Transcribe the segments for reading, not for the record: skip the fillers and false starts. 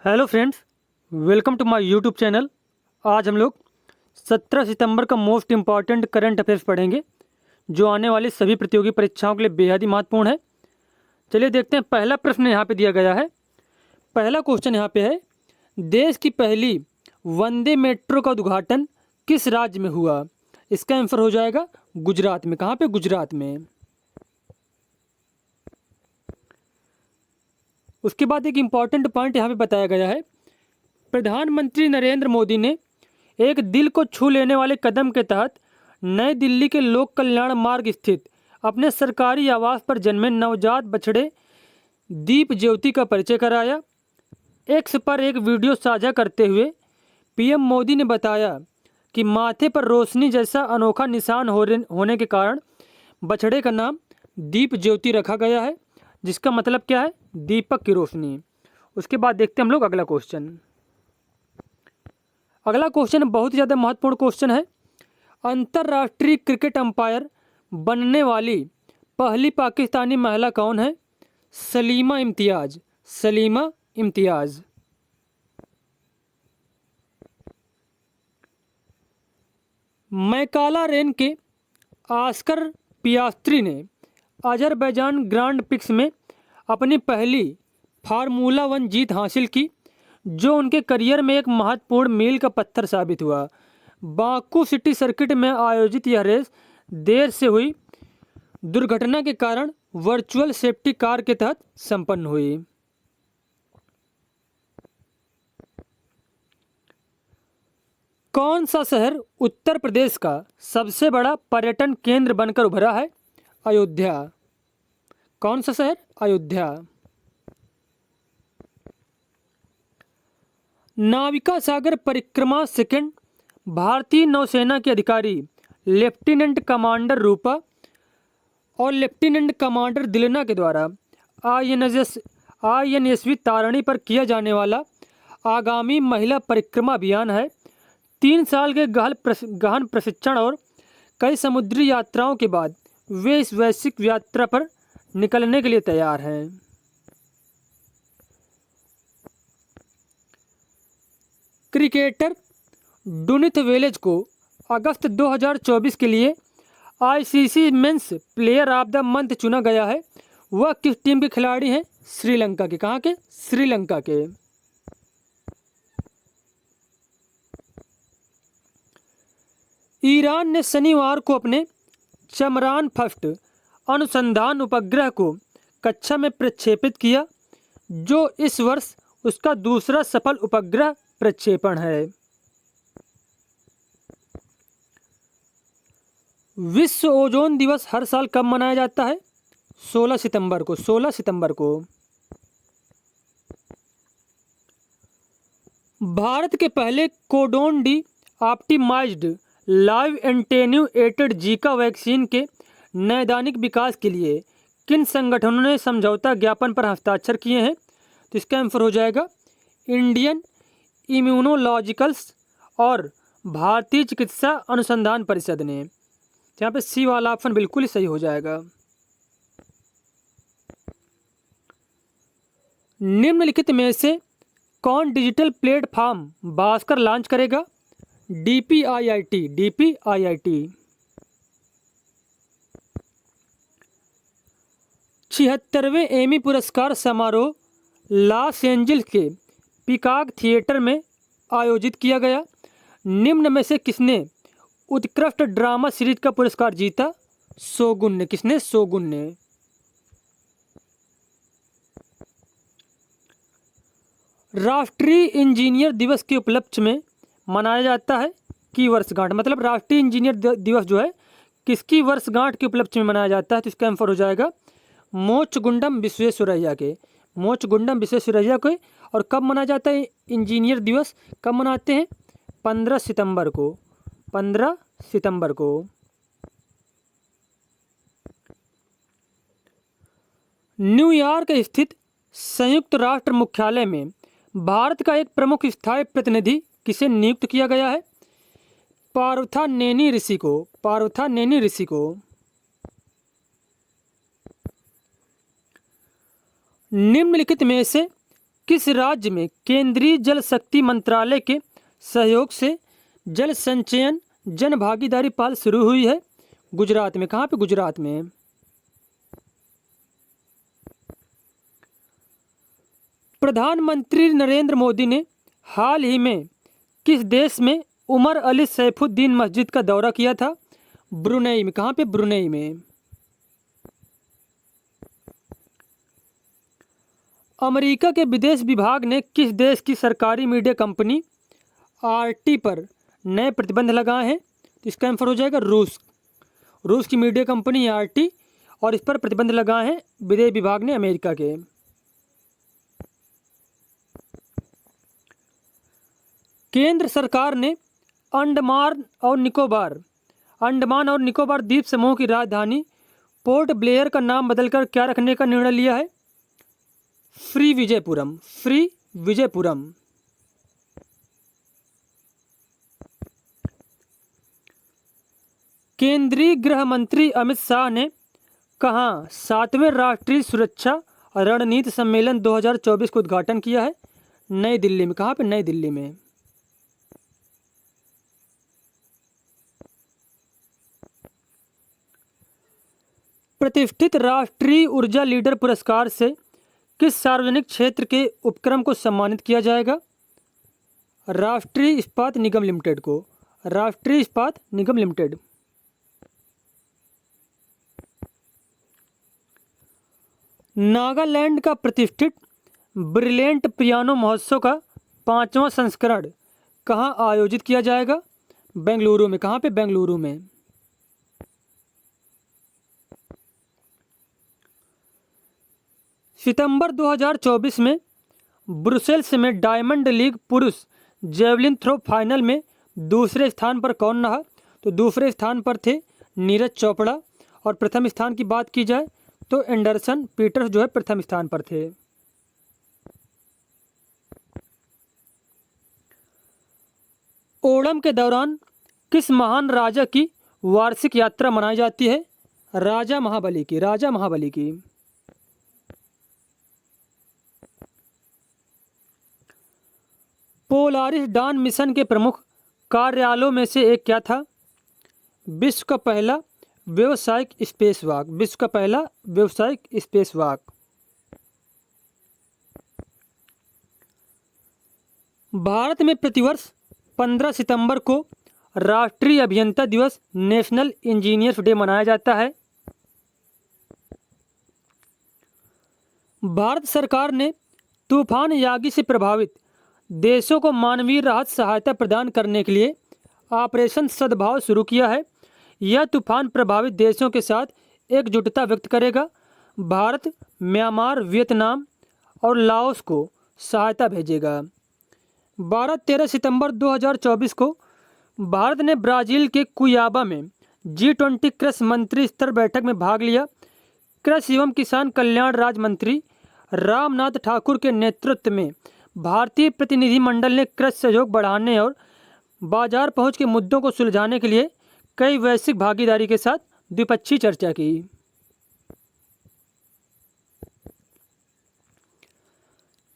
Hello friends, welcome to my YouTube channel. आज हम लोग 17 सितंबर का मोस्ट इम्पॉर्टेंट करंट अफेयर्स पढ़ेंगे जो आने वाली सभी प्रतियोगी परीक्षाओं के लिए बेहद ही महत्वपूर्ण है। चलिए देखते हैं। पहला प्रश्न यहाँ पे दिया गया है। पहला क्वेश्चन यहाँ पे है, देश की पहली वंदे मेट्रो का उद्घाटन किस राज्य में हुआ? इसका आंसर हो जाएगा गुजरात में। कहाँ पे? गुजरात में। उसके बाद एक इम्पॉर्टेंट पॉइंट यहाँ पे बताया गया है, प्रधानमंत्री नरेंद्र मोदी ने एक दिल को छू लेने वाले कदम के तहत नई दिल्ली के लोक कल्याण मार्ग स्थित अपने सरकारी आवास पर जन्मे नवजात बछड़े दीप ज्योति का परिचय कराया। एक्स पर एक वीडियो साझा करते हुए पीएम मोदी ने बताया कि माथे पर रोशनी जैसा अनोखा निशान होने के कारण बछड़े का नाम दीप ज्योति रखा गया है, जिसका मतलब क्या है? दीपक की रोशनी। उसके बाद देखते हैं हम लोग अगला क्वेश्चन। अगला क्वेश्चन बहुत ही ज़्यादा महत्वपूर्ण क्वेश्चन है। अंतर्राष्ट्रीय क्रिकेट अंपायर बनने वाली पहली पाकिस्तानी महिला कौन है? सलीमा इम्तियाज। सलीमा इम्तियाज। मैकाला रेन के आस्कर पियास्त्री ने अजरबैजान ग्रांड पिक्स में अपनी पहली फार्मूला 1 जीत हासिल की, जो उनके करियर में एक महत्वपूर्ण मील का पत्थर साबित हुआ। बाकू सिटी सर्किट में आयोजित यह रेस देर से हुई दुर्घटना के कारण वर्चुअल सेफ्टी कार के तहत संपन्न हुई। कौन सा शहर उत्तर प्रदेश का सबसे बड़ा पर्यटन केंद्र बनकर उभरा है? अयोध्या। कौन सा शहर? अयोध्या। नाविका सागर परिक्रमा सेकंड भारतीय नौसेना के अधिकारी लेफ्टिनेंट कमांडर रूपा और लेफ्टिनेंट कमांडर दिलना के द्वारा आईएनएसवी तारणी पर किया जाने वाला आगामी महिला परिक्रमा अभियान है। 3 साल के गहन प्रशिक्षण और कई समुद्री यात्राओं के बाद वे इस वैश्विक यात्रा पर निकलने के लिए तैयार हैं। क्रिकेटर डुनिथ वेलेज को अगस्त 2024 के लिए ICC men's player of the month चुना गया है। वह किस टीम के खिलाड़ी हैं? श्रीलंका के। कहाँ के? श्रीलंका के। ईरान ने शनिवार को अपने चमरान फर्स्ट अनुसंधान उपग्रह को कक्षा में प्रक्षेपित किया, जो इस वर्ष उसका दूसरा सफल उपग्रह प्रक्षेपण है। विश्व ओजोन दिवस हर साल कब मनाया जाता है? 16 सितंबर को। 16 सितंबर को। भारत के पहले codon deoptimised live attenuated Zika vaccine के नैदानिक विकास के लिए किन संगठनों ने समझौता ज्ञापन पर हस्ताक्षर किए हैं? तो इसका आंसर हो जाएगा इंडियन इम्यूनोलॉजिकल्स और भारतीय चिकित्सा अनुसंधान परिषद ने। यहाँ पे सी वाला ऑप्शन बिल्कुल ही सही हो जाएगा। निम्नलिखित में से कौन डिजिटल प्लेटफॉर्म भास्कर लॉन्च करेगा? डीपीआईआईटी। डीपीआईआईटी। 76वें एमी पुरस्कार समारोह लॉस एंजल्स के पिकॉक थिएटर में आयोजित किया गया। निम्न में से किसने उत्कृष्ट ड्रामा सीरीज का पुरस्कार जीता? शोगुन ने। किसने? शोगुन ने। राष्ट्रीय इंजीनियर दिवस के उपलक्ष्य में मनाया जाता है की वर्षगांठ। मतलब राष्ट्रीय इंजीनियर दिवस जो है किसकी वर्षगांठ के उपलक्ष्य में मनाया जाता है? तो इसका आंसर हो जाएगा मोक्षगुंडम विश्वेश्वरैया के। मोक्षगुंडम विश्वेश्वरैया के। और कब मनाया जाता है इंजीनियर दिवस? कब मनाते हैं? 15 सितंबर को। 15 सितंबर को। न्यूयॉर्क स्थित संयुक्त राष्ट्र मुख्यालय में भारत का एक प्रमुख स्थायी प्रतिनिधि किसे नियुक्त किया गया है? पार्वथा नेनी ऋषि को। पार्वथा नेनी ऋषि को। निम्नलिखित में से किस राज्य में केंद्रीय जल शक्ति मंत्रालय के सहयोग से जल संचयन जन भागीदारी पहल शुरू हुई है? गुजरात में। कहाँ पे? गुजरात में। प्रधानमंत्री नरेंद्र मोदी ने हाल ही में किस देश में उमर अली सैफुद्दीन मस्जिद का दौरा किया था? ब्रुनेई में। कहाँ पे? ब्रुनेई में। अमेरिका के विदेश विभाग ने किस देश की सरकारी मीडिया कंपनी आरटी पर नए प्रतिबंध लगाए हैं? तो इसका आंसर हो जाएगा रूस। रूस की मीडिया कंपनी आरटी, और इस पर प्रतिबंध लगाए हैं विदेश विभाग ने अमेरिका के। केंद्र सरकार ने अंडमान और निकोबार द्वीप समूह की राजधानी पोर्ट ब्लेयर का नाम बदलकर क्या रखने का निर्णय लिया है? फ्री विजयपुरम। केंद्रीय गृह मंत्री अमित शाह ने कहाँ 7वें राष्ट्रीय सुरक्षा रणनीति सम्मेलन 2024 का उद्घाटन किया है? नई दिल्ली में। कहाँ पे? नई दिल्ली में। प्रतिष्ठित राष्ट्रीय ऊर्जा लीडर पुरस्कार से किस सार्वजनिक क्षेत्र के उपक्रम को सम्मानित किया जाएगा? राष्ट्रीय इस्पात निगम लिमिटेड को। राष्ट्रीय इस्पात निगम लिमिटेड। नागालैंड का प्रतिष्ठित ब्रिलियंट पियानो महोत्सव का 5वां संस्करण कहाँ आयोजित किया जाएगा? बेंगलुरु में। कहाँ पे? बेंगलुरु में। सितंबर 2024 में ब्रुसेल्स में डायमंड लीग पुरुष जेवलिन थ्रो फाइनल में दूसरे स्थान पर कौन रहा? तो दूसरे स्थान पर थे नीरज चोपड़ा, और प्रथम स्थान की बात की जाए तो एंडरसन पीटर्स जो है प्रथम स्थान पर थे। ओणम के दौरान किस महान राजा की वार्षिक यात्रा मनाई जाती है? राजा महाबली की। राजा महाबली की। पोलारिस डान मिशन के प्रमुख कार्यालयों में से एक क्या था? विश्व का पहला व्यावसायिक स्पेसवॉक। विश्व का पहला व्यावसायिक स्पेसवॉक। भारत में प्रतिवर्ष 15 सितंबर को राष्ट्रीय अभियंता दिवस नेशनल इंजीनियर्स डे मनाया जाता है। भारत सरकार ने तूफान यागी से प्रभावित देशों को मानवीय राहत सहायता प्रदान करने के लिए ऑपरेशन सद्भाव शुरू किया है। यह तूफान प्रभावित देशों के साथ एकजुटता व्यक्त करेगा। भारत म्यांमार, वियतनाम और लाओस को सहायता भेजेगा। 12-13 सितंबर 2024 को भारत ने ब्राज़ील के कुयाबा में G20 कृषि मंत्री स्तर बैठक में भाग लिया। कृषि एवं किसान कल्याण राज्य मंत्री रामनाथ ठाकुर के नेतृत्व में भारतीय प्रतिनिधिमंडल ने कृषि सहयोग बढ़ाने और बाजार पहुंच के मुद्दों को सुलझाने के लिए कई वैश्विक भागीदारी के साथ द्विपक्षीय चर्चा की।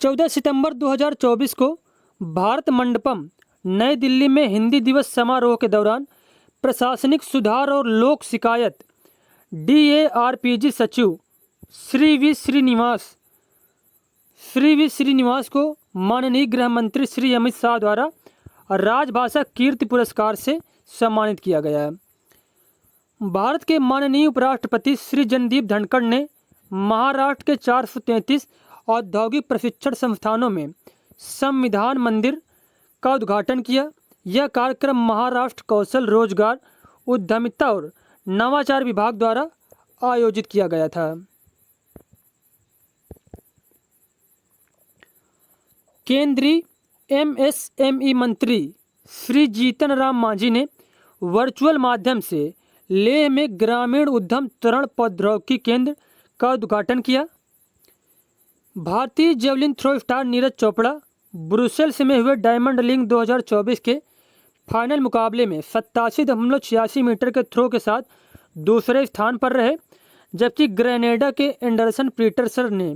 14 सितंबर 2024 को भारत मंडपम नई दिल्ली में हिंदी दिवस समारोह के दौरान प्रशासनिक सुधार और लोक शिकायत DARPG सचिव श्री वी श्रीनिवास को माननीय गृह मंत्री श्री अमित शाह द्वारा राजभाषा कीर्ति पुरस्कार से सम्मानित किया गया। भारत के माननीय उपराष्ट्रपति श्री जगदीप धनखड़ ने महाराष्ट्र के 433 औद्योगिक प्रशिक्षण संस्थानों में संविधान मंदिर का उद्घाटन किया। यह कार्यक्रम महाराष्ट्र कौशल रोजगार उद्यमिता और नवाचार विभाग द्वारा आयोजित किया गया था। केंद्रीय MSME मंत्री श्री जीतन राम मांझी ने वर्चुअल माध्यम से लेह में ग्रामीण उद्यम त्वरण प्रौद्योगिकी केंद्र का उद्घाटन किया। भारतीय javelin throw star Neeraj Chopra Brussels में हुए डायमंड लीग 2024 के फाइनल मुकाबले में 87.86 मीटर के थ्रो के साथ दूसरे स्थान पर रहे, जबकि ग्रेनेडा के एंडरसन पीटरसन ने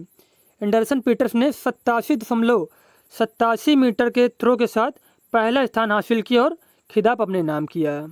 एंडरसन पीटर्स ने 87.87 मीटर के थ्रो के साथ पहला स्थान हासिल किया और खिताब अपने नाम किया।